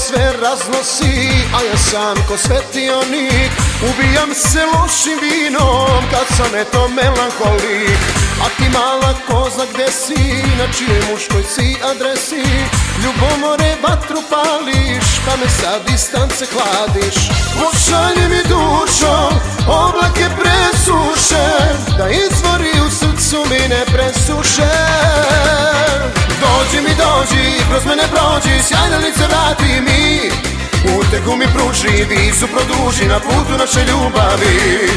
sve raznosi, a ja sam ko svetionik. Ubijam se lošim vinom kad sam eto melanholik. A ti mala koza gde si, na čijoj muškoj si adresi? Ljubomore vatru pališ, pa me sa distance hladiš. Pošalji mi dušo, oblake presuše, da izvori u srcu mi ne presuše. Dođi mi dođi, kroz mene prođi, sjajna lice vrati mi. Utehu mi pruži, vizu produži na putu naše ljubavi.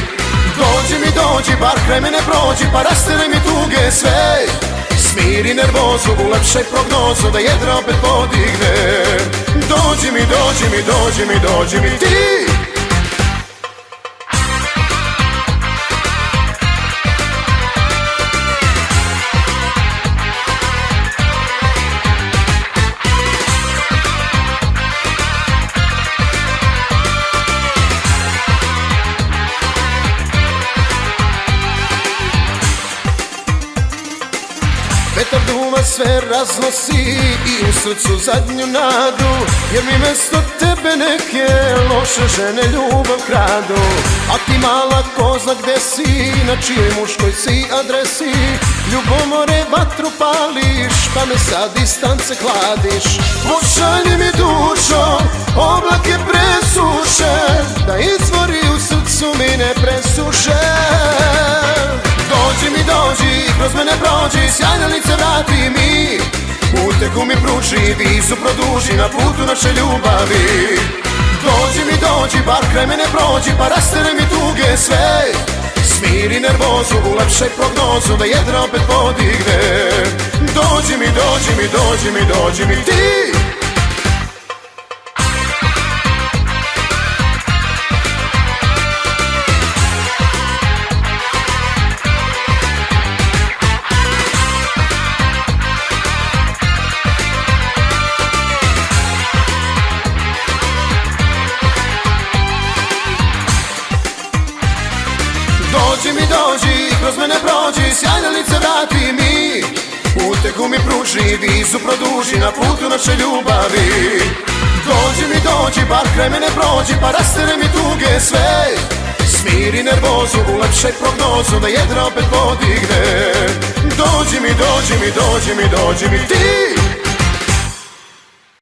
Dođi mi dođi, bar kraj mene prođi, pa rasteri mi tuge sve. Smiri nervozu, ulepšaj prognozu, da jedra opet podigne. Dođi mi, dođi mi, dođi mi, dođi mi ti. Vetar duma sve raznosi i u srcu zadnju nadu, jer mi mesto tebe neke loše žene ljubav kradu. A ti mala koza gde si, na čijoj muškoj si adresi? Ljubomore vatru pališ, pa me sa distance hladiš. Pošalji mi dušo, oblake presuše, da izvori u srcu mi ne presuše. Dođi mi dođi, kroz mene prođi, sjajna lice vrati mi. Utehu mi pruži, vizu produži na putu naše ljubavi. Dođi mi dođi, bar kraj mene prođi, pa rasteri mi tuge sve. Smiri nervozu, ulepšaj prognozu, da jedra opet podigne. Dođi mi, dođi mi, dođi mi, dođi mi ti. Dođi mi dođi, kroz mene prođi, sjajna lice vrati mi. Utehu mi pruži, vizu produži na putu naše ljubavi. Dođi mi dođi, bar kraj mene prođi, pa rasteri mi tuge sve. Smiri nervozu, ulepšaj prognozu, da jedra opet podigne. Dođi mi, dođi mi, dođi mi, dođi mi ti.